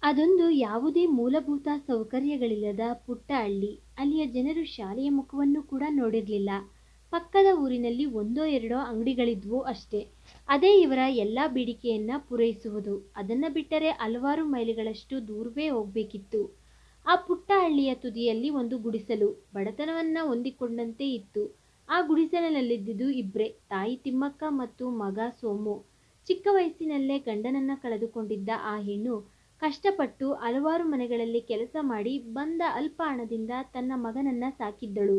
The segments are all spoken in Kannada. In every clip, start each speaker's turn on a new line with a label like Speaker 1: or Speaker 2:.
Speaker 1: ಅದೊಂದು ಯಾವುದೇ ಮೂಲಭೂತ ಸೌಕರ್ಯಗಳಿಲ್ಲದ ಪುಟ್ಟ ಹಳ್ಳಿ. ಅಲ್ಲಿಯ ಜನರು ಶಾಲೆಯ ಮುಖವನ್ನು ಕೂಡ ನೋಡಿರಲಿಲ್ಲ. ಪಕ್ಕದ ಊರಿನಲ್ಲಿ ಒಂದೋ ಎರಡೋ ಅಂಗಡಿಗಳಿದ್ವು ಅಷ್ಟೇ. ಅದೇ ಇವರ ಎಲ್ಲ ಬೇಡಿಕೆಯನ್ನ ಪೂರೈಸುವುದು. ಅದನ್ನ ಬಿಟ್ಟರೆ ಹಲವಾರು ಮೈಲಿಗಳಷ್ಟು ದೂರವೇ ಹೋಗ್ಬೇಕಿತ್ತು. ಆ ಪುಟ್ಟ ಹಳ್ಳಿಯ ತುದಿಯಲ್ಲಿ ಒಂದು ಗುಡಿಸಲು ಬಡತನವನ್ನ ಹೊಂದಿಕೊಂಡಂತೆ ಇತ್ತು. ಆ ಗುಡಿಸಲಿನಲ್ಲಿದ್ದುದು ಇಬ್ರೇ, ತಾಯಿ ತಿಮ್ಮಕ್ಕ ಮತ್ತು ಮಗ ಸೋಮು. ಚಿಕ್ಕ ವಯಸ್ಸಿನಲ್ಲೇ ಗಂಡನನ್ನ ಕಳೆದುಕೊಂಡಿದ್ದ ಆ ಹೆಣ್ಣು ಕಷ್ಟಪಟ್ಟು ಹಲವಾರು ಮನೆಗಳಲ್ಲಿ ಕೆಲಸ ಮಾಡಿ ಬಂದ ಅಲ್ಪ ಹಣದಿಂದ ತನ್ನ ಮಗನನ್ನ ಸಾಕಿದ್ದಳು.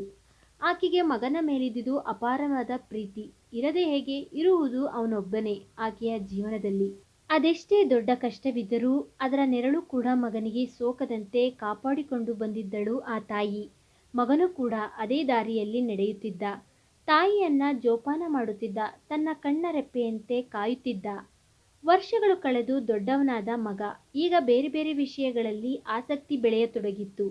Speaker 1: ಆಕೆಗೆ ಮಗನ ಮೇಲಿದ್ದುದು ಅಪಾರವಾದ ಪ್ರೀತಿ. ಇರದೆ ಹೇಗೆ, ಇರುವುದು ಅವನೊಬ್ಬನೇ ಆಕೆಯ ಜೀವನದಲ್ಲಿ. ಅದೆಷ್ಟೇ ದೊಡ್ಡ ಕಷ್ಟವಿದ್ದರೂ ಅದರ ನೆರಳು ಕೂಡ ಮಗನಿಗೆ ಸೋಕದಂತೆ ಕಾಪಾಡಿಕೊಂಡು ಬಂದಿದ್ದಳು ಆ ತಾಯಿ. ಮಗನು ಕೂಡ ಅದೇ ದಾರಿಯಲ್ಲಿ ನಡೆಯುತ್ತಿದ್ದ. ತಾಯಿಯನ್ನ ಜೋಪಾನ ಮಾಡುತ್ತಿದ್ದ, ತನ್ನ ಕಣ್ಣ ರೆಪ್ಪೆಯಂತೆ ಕಾಯುತ್ತಿದ್ದ. ವರ್ಷಗಳು ಕಳೆದು ದೊಡ್ಡವನಾದ ಮಗ ಈಗ ಬೇರೆ ಬೇರೆ ವಿಷಯಗಳಲ್ಲಿ ಆಸಕ್ತಿ ಬೆಳೆಯತೊಡಗಿತ್ತು.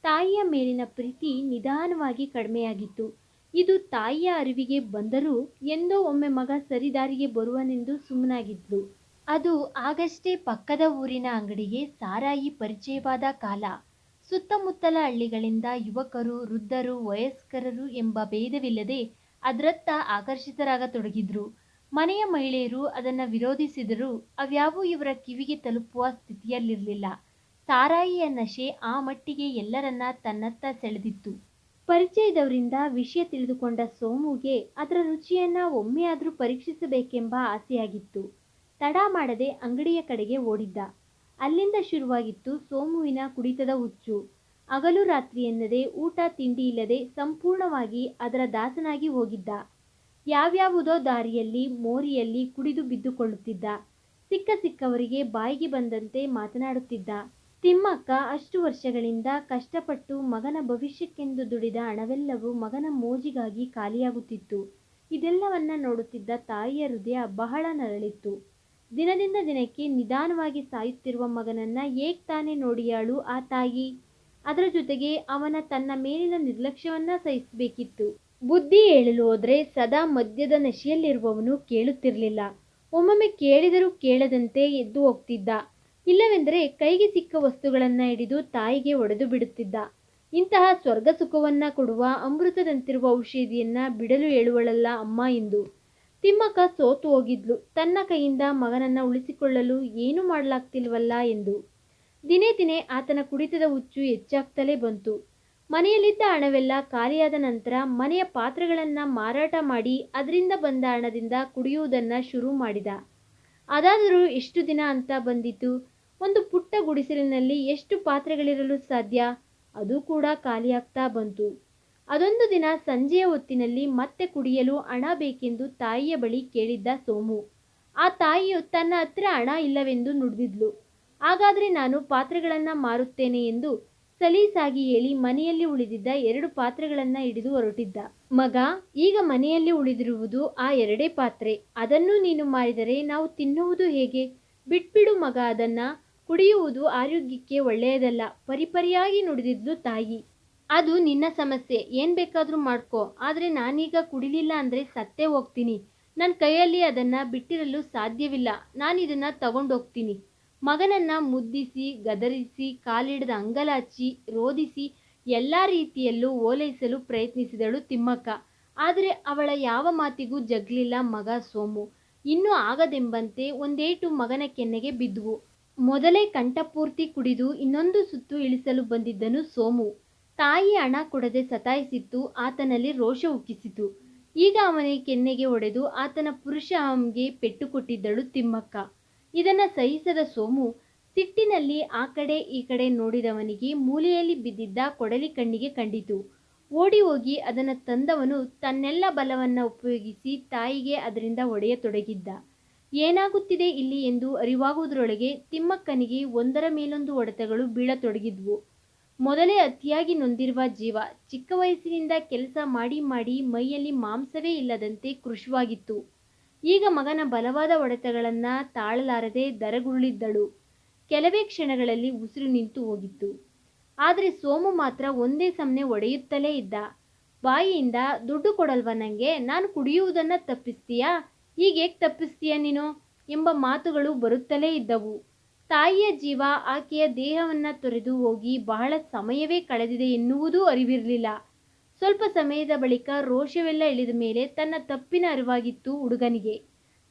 Speaker 1: ತಾಯಿಯ ಮೇಲಿನ ಪ್ರೀತಿ ನಿಧಾನವಾಗಿ ಕಡಿಮೆಯಾಗಿತ್ತು. ಇದು ತಾಯಿಯ ಅರಿವಿಗೆ ಬಂದರೂ ಎಂದೋ ಒಮ್ಮೆ ಮಗ ಸರಿದಾರಿಗೆ ಬರುವನೆಂದು ಸುಮ್ಮನಾಗಿದ್ಲು. ಅದು ಆಗಷ್ಟೇ ಪಕ್ಕದ ಊರಿನ ಅಂಗಡಿಗೆ ಸಾರಾಯಿ ಪರಿಚಯವಾದ ಕಾಲ. ಸುತ್ತಮುತ್ತಲ ಹಳ್ಳಿಗಳಿಂದ ಯುವಕರು, ವೃದ್ಧರು, ವಯಸ್ಕರರು ಎಂಬ ಭೇದವಿಲ್ಲದೆ ಅದರತ್ತ ಆಕರ್ಷಿತರಾಗತೊಡಗಿದ್ರು. ಮನೆಯ ಮಹಿಳೆಯರು ಅದನ್ನ ವಿರೋಧಿಸಿದರೂ ಅವ್ಯಾವೂ ಇವರ ಕಿವಿಗೆ ತಲುಪುವ ಸ್ಥಿತಿಯಲ್ಲಿರಲಿಲ್ಲ. ಸಾರಾಯಿಯ ನಶೆ ಆ ಮಟ್ಟಿಗೆ ಎಲ್ಲರನ್ನ ತನ್ನತ್ತ ಸೆಳೆದಿತ್ತು. ಪರಿಚಯದವರಿಂದ ವಿಷಯ ತಿಳಿದುಕೊಂಡ ಸೋಮುಗೆ ಅದರ ರುಚಿಯನ್ನ ಒಮ್ಮೆಯಾದ್ರೂ ಪರೀಕ್ಷಿಸಬೇಕೆಂಬ ಆಸೆಯಾಗಿತ್ತು. ತಡ ಮಾಡದೆ ಅಂಗಡಿಯ ಕಡೆಗೆ ಓಡಿದ್ದ. ಅಲ್ಲಿಂದ ಶುರುವಾಗಿತ್ತು ಸೋಮುವಿನ ಕುಡಿತದ ಹುಚ್ಚು. ಹಗಲು ರಾತ್ರಿ ಎನ್ನದೆ ಊಟ ತಿಂಡಿ ಇಲ್ಲದೆ ಸಂಪೂರ್ಣವಾಗಿ ಅದರ ದಾಸನಾಗಿ ಹೋಗಿದ್ದ. ಯಾವ್ಯಾವುದೋ ದಾರಿಯಲ್ಲಿ ಮೋರಿಯಲ್ಲಿ ಕುಡಿದು ಬಿದ್ದುಕೊಳ್ಳುತ್ತಿದ್ದ. ಸಿಕ್ಕವರಿಗೆ ಬಾಯಿಗೆ ಬಂದಂತೆ ಮಾತನಾಡುತ್ತಿದ್ದ. ತಿಮ್ಮಕ್ಕ ಅಷ್ಟು ವರ್ಷಗಳಿಂದ ಕಷ್ಟಪಟ್ಟು ಮಗನ ಭವಿಷ್ಯಕ್ಕೆಂದು ದುಡಿದ ಹಣವೆಲ್ಲವೂ ಮಗನ ಮೋಜಿಗಾಗಿ ಖಾಲಿಯಾಗುತ್ತಿತ್ತು. ಇದೆಲ್ಲವನ್ನ ನೋಡುತ್ತಿದ್ದ ತಾಯಿಯ ಹೃದಯ ಬಹಳ ನರಳಿತ್ತು. ದಿನದಿಂದ ದಿನಕ್ಕೆ ನಿಧಾನವಾಗಿ ಸಾಯುತ್ತಿರುವ ಮಗನನ್ನ ಹೇಗ್ ತಾನೇ ನೋಡಿಯಾಳು ಆ ತಾಯಿ. ಅದರ ಜೊತೆಗೆ ಅವನ ತನ್ನ ಮೇಲಿನ ನಿರ್ಲಕ್ಷ್ಯವನ್ನ ಸಹಿಸಬೇಕಿತ್ತು. ಬುದ್ಧಿ ಹೇಳಲು ಹೋದ್ರೆ ಸದಾ ಮದ್ಯದ ನಶೆಯಲ್ಲಿರುವವನು ಕೇಳುತ್ತಿರಲಿಲ್ಲ. ಒಮ್ಮೊಮ್ಮೆ ಕೇಳಿದರೂ ಕೇಳದಂತೆ ಎದ್ದು ಹೋಗ್ತಿದ್ದ. ಇಲ್ಲವೆಂದರೆ ಕೈಗೆ ಸಿಕ್ಕ ವಸ್ತುಗಳನ್ನ ಹಿಡಿದು ತಾಯಿಗೆ ಒಡೆದು ಬಿಡುತ್ತಿದ್ದ. ಇಂತಹ ಸ್ವರ್ಗ ಸುಖವನ್ನ ಕೊಡುವ ಅಮೃತದಂತಿರುವ ಔಷಧಿಯನ್ನ ಬಿಡಲು ಹೇಳುವಳಲ್ಲ ಅಮ್ಮ ಎಂದು. ತಿಮ್ಮಕ್ಕ ಸೋತು ಹೋಗಿದ್ಲು. ತನ್ನ ಕೈಯಿಂದ ಮಗನನ್ನ ಉಳಿಸಿಕೊಳ್ಳಲು ಏನೂ ಮಾಡಲಾಗ್ತಿಲ್ವಲ್ಲ ಎಂದು. ದಿನೇ ದಿನೇ ಆತನ ಕುಡಿತದ ಹುಚ್ಚು ಹೆಚ್ಚಾಗ್ತಲೇ ಬಂತು. ಮನೆಯಲ್ಲಿದ್ದ ಹಣವೆಲ್ಲ ಖಾಲಿಯಾದ ನಂತರ ಮನೆಯ ಪಾತ್ರೆಗಳನ್ನ ಮಾರಾಟ ಮಾಡಿ ಅದರಿಂದ ಬಂದ ಹಣದಿಂದ ಕುಡಿಯುವುದನ್ನ ಶುರು ಮಾಡಿದ. ಅದಾದರೂ ಎಷ್ಟು ದಿನ ಅಂತ ಬಂದಿತು. ಒಂದು ಪುಟ್ಟ ಗುಡಿಸಲಿನಲ್ಲಿ ಎಷ್ಟು ಪಾತ್ರೆಗಳಿರಲು ಸಾಧ್ಯ? ಅದು ಕೂಡ ಖಾಲಿಯಾಗ್ತಾ ಬಂತು. ಅದೊಂದು ದಿನ ಸಂಜೆಯ ಹೊತ್ತಿನಲ್ಲಿ ಮತ್ತೆ ಕುಡಿಯಲು ಹಣ ಬೇಕೆಂದು ತಾಯಿಯ ಬಳಿ ಕೇಳಿದ್ದ ಸೋಮು. ಆ ತಾಯಿಯು ತನ್ನ ಹತ್ರ ಹಣ ಇಲ್ಲವೆಂದು ನುಡಿದಿದ್ಲು. ಹಾಗಾದ್ರೆ ನಾನು ಪಾತ್ರೆಗಳನ್ನ ಮಾರುತ್ತೇನೆ ಎಂದು ಸಲೀಸಾಗಿ ಹೇಳಿ ಮನೆಯಲ್ಲಿ ಉಳಿದಿದ್ದ 2 ಪಾತ್ರೆಗಳನ್ನ ಹಿಡಿದು ಹೊರಟಿದ್ದ. ಮಗ, ಈಗ ಮನೆಯಲ್ಲಿ ಉಳಿದಿರುವುದು ಆ 2 ಪಾತ್ರೆ. ಅದನ್ನು ನೀನು ಮಾರಿದರೆ ನಾವು ತಿನ್ನುವುದು ಹೇಗೆ? ಬಿಟ್ಬಿಡು ಮಗ ಅದನ್ನ. ಕುಡಿಯುವುದು ಆರೋಗ್ಯಕ್ಕೆ ಒಳ್ಳೆಯದಲ್ಲ, ಪರಿಪರಿಯಾಗಿ ನುಡಿದಿದ್ಲು ತಾಯಿ. ಅದು ನಿನ್ನ ಸಮಸ್ಯೆ, ಏನ್ ಬೇಕಾದ್ರೂ ಮಾಡ್ಕೋ. ಆದ್ರೆ ನಾನೀಗ ಕುಡಿಲಿಲ್ಲ ಅಂದ್ರೆ ಸತ್ತೇ ಹೋಗ್ತೀನಿ. ನನ್ನ ಕೈಯಲ್ಲಿ ಅದನ್ನ ಬಿಟ್ಟಿರಲು ಸಾಧ್ಯವಿಲ್ಲ. ನಾನಿದನ್ನ ತಗೊಂಡೋಗ್ತೀನಿ. ಮಗನನ್ನ ಮುದ್ದಿಸಿ, ಗದರಿಸಿ, ಕಾಲಿಡದ ಅಂಗಲಾಚಿ, ರೋದಿಸಿ ಎಲ್ಲಾ ರೀತಿಯಲ್ಲೂ ಓಲೈಸಲು ಪ್ರಯತ್ನಿಸಿದಳು ತಿಮ್ಮಕ್ಕ. ಆದರೆ ಅವಳ ಯಾವ ಮಾತಿಗೂ ಜಗ್ಲಿಲ್ಲ ಮಗ ಸೋಮು. ಇನ್ನೂ ಆಗದೆಂಬಂತೆ ಒಂದೇಟು ಮಗನ ಕೆನ್ನೆಗೆ ಬಿದ್ದುವು. ಮೊದಲೇ ಕಂಠಪೂರ್ತಿ ಕುಡಿದು ಇನ್ನೊಂದು ಸುತ್ತು ಇಳಿಸಲು ಬಂದಿದ್ದನು ಸೋಮು. ತಾಯಿ ಹಣ ಕೊಡದೆ ಸತಾಯಿಸಿತ್ತು ಆತನಲ್ಲಿ ರೋಷ ಉಕ್ಕಿಸಿತು. ಈಗ ಅವನ ಕೆನ್ನೆಗೆ ಹೊಡೆದು ಆತನ ಪುರುಷ ಅಹಂಗೆ ಪೆಟ್ಟು ಕೊಟ್ಟಿದ್ದಳು ತಿಮ್ಮಕ್ಕ. ಇದನ್ನ ಸಹಿಸದ ಸೋಮು ಸಿಟ್ಟಿನಲ್ಲಿ ಆ ಕಡೆ ಈ ಕಡೆ ನೋಡಿದವನಿಗೆ ಮೂಲೆಯಲ್ಲಿ ಬಿದ್ದಿದ್ದ ಕೊಡಲಿ ಕಣ್ಣಿಗೆ ಕಂಡಿತು. ಓಡಿ ಹೋಗಿ ಅದನ್ನು ತಂದವನು ತನ್ನೆಲ್ಲ ಬಲವನ್ನ ಉಪಯೋಗಿಸಿ ತಾಯಿಗೆ ಅದರಿಂದ ಹೊಡೆಯತೊಡಗಿದ್ದ. ಏನಾಗುತ್ತಿದೆ ಇಲ್ಲಿ ಎಂದು ಅರಿವಾಗುವುದರೊಳಗೆ ತಿಮ್ಮಕ್ಕನಿಗೆ ಒಂದರ ಮೇಲೊಂದು ಹೊಡೆತಗಳು ಬೀಳತೊಡಗಿದ್ವು. ಮೊದಲೇ ಅತಿಯಾಗಿ ನೊಂದಿರುವ ಜೀವ ಚಿಕ್ಕ ವಯಸ್ಸಿನಿಂದ ಕೆಲಸ ಮಾಡಿ ಮಾಡಿ ಮೈಯಲ್ಲಿ ಮಾಂಸವೇ ಇಲ್ಲದಂತೆ ಕೃಶವಾಗಿತ್ತು. ಈಗ ಮಗನ ಬಲವಾದ ಹೊಡೆತಗಳನ್ನ ತಾಳಲಾರದೆ ದರಗುರುಳಿದ್ದಳು. ಕೆಲವೇ ಕ್ಷಣಗಳಲ್ಲಿ ಉಸಿರು ನಿಂತು ಹೋಗಿತ್ತು. ಆದರೆ ಸೋಮು ಮಾತ್ರ ಒಂದೇ ಸಮನೆ ಹೊಡೆಯುತ್ತಲೇ ಇದ್ದ. ಬಾಯಿಯಿಂದ ದುಡ್ಡು ಕೊಡಲ್ವಾ ನಂಗೆ? ನಾನು ಕುಡಿಯುವುದನ್ನ ತಪ್ಪಿಸ್ತೀಯಾ? ಹೀಗೇಗ್ ತಪ್ಪಿಸ್ತೀಯ ನೀನು? ಎಂಬ ಮಾತುಗಳು ಬರುತ್ತಲೇ ಇದ್ದವು. ತಾಯಿಯ ಜೀವ ಆಕೆಯ ದೇಹವನ್ನ ತೊರೆದು ಹೋಗಿ ಬಹಳ ಸಮಯವೇ ಕಳೆದಿದೆ ಎನ್ನುವುದೂ ಅರಿವಿರಲಿಲ್ಲ. ಸ್ವಲ್ಪ ಸಮಯದ ಬಳಿಕ ರೋಷವೆಲ್ಲ ಇಳಿದ ಮೇಲೆ ತನ್ನ ತಪ್ಪಿನ ಅರಿವಾಗಿತ್ತು ಹುಡುಗನಿಗೆ.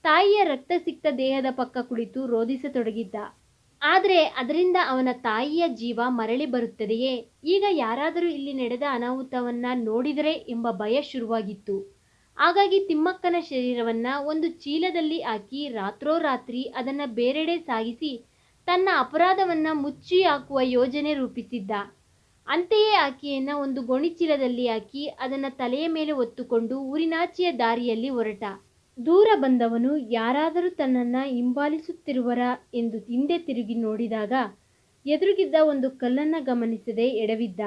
Speaker 1: ತಾಯಿಯ ರಕ್ತಸಿಕ್ತ ದೇಹದ ಪಕ್ಕ ಕುಳಿತು ರೋಧಿಸತೊಡಗಿದ್ದ. ಆದರೆ ಅದರಿಂದ ಅವನ ತಾಯಿಯ ಜೀವ ಮರಳಿ ಬರುತ್ತದೆಯೇ, ಈಗ ಯಾರಾದರೂ ಇಲ್ಲಿ ನಡೆದ ಅನಾಹುತವನ್ನ ನೋಡಿದರೆ ಎಂಬ ಭಯ ಶುರುವಾಗಿತ್ತು. ಹಾಗಾಗಿ ತಿಮ್ಮಕ್ಕನ ಶರೀರವನ್ನ ಒಂದು ಚೀಲದಲ್ಲಿ ಹಾಕಿ ರಾತ್ರೋರಾತ್ರಿ ಅದನ್ನ ಬೇರೆಡೆ ಸಾಗಿಸಿ ತನ್ನ ಅಪರಾಧವನ್ನ ಮುಚ್ಚಿ ಹಾಕುವ ಯೋಜನೆ ರೂಪಿಸಿದ್ದ. ಅಂತೆಯೇ ಆಕೆಯನ್ನ ಒಂದು ಗೋಣಿಚೀಲದಲ್ಲಿ ಹಾಕಿ ಅದನ್ನ ತಲೆಯ ಮೇಲೆ ಹೊತ್ತುಕೊಂಡು ಊರಿನಾಚೆಯ ದಾರಿಯಲ್ಲಿ ಹೊರಟ. ದೂರ ಬಂದವನು ಯಾರಾದರೂ ತನ್ನನ್ನ ಹಿಂಬಾಲಿಸುತ್ತಿರುವರ ಎಂದು ಹಿಂದೆ ತಿರುಗಿ ನೋಡಿದಾಗ ಎದುರಿಗಿದ್ದ ಒಂದು ಕಲ್ಲನ್ನ ಗಮನಿಸದೆ ಎಡವಿದ್ದ.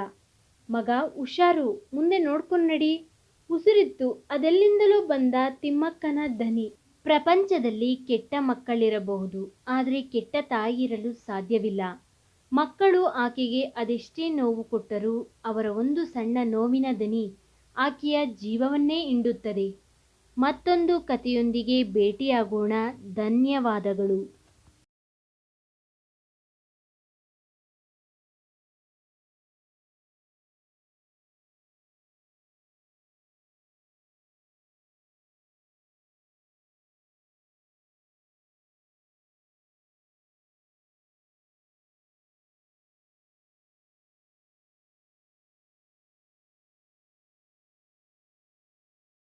Speaker 1: ಮಗ ಹುಷಾರು, ಮುಂದೆ ನೋಡ್ಕೊಂಡು ನಡಿ. ಉಸಿರಿತ್ತು ಅದೆಲ್ಲಿಂದಲೂ ಬಂದ ತಿಮ್ಮಕ್ಕನ ದನಿ. ಪ್ರಪಂಚದಲ್ಲಿ ಕೆಟ್ಟ ಮಕ್ಕಳಿರಬಹುದು, ಆದರೆ ಕೆಟ್ಟ ತಾಯಿ ಇರಲು ಸಾಧ್ಯವಿಲ್ಲ. ಮಕ್ಕಳು ಆಕೆಗೆ ಅದೆಷ್ಟೇ ನೋವು ಕೊಟ್ಟರೂ ಅವರ ಒಂದು ಸಣ್ಣ ನೋವಿನ ದನಿ ಆಕೆಯ ಜೀವವನ್ನೇ ಹಿಂಡುತ್ತದೆ. ಮತ್ತೊಂದು ಕಥೆಯೊಂದಿಗೆ ಭೇಟಿಯಾಗೋಣ. ಧನ್ಯವಾದಗಳು.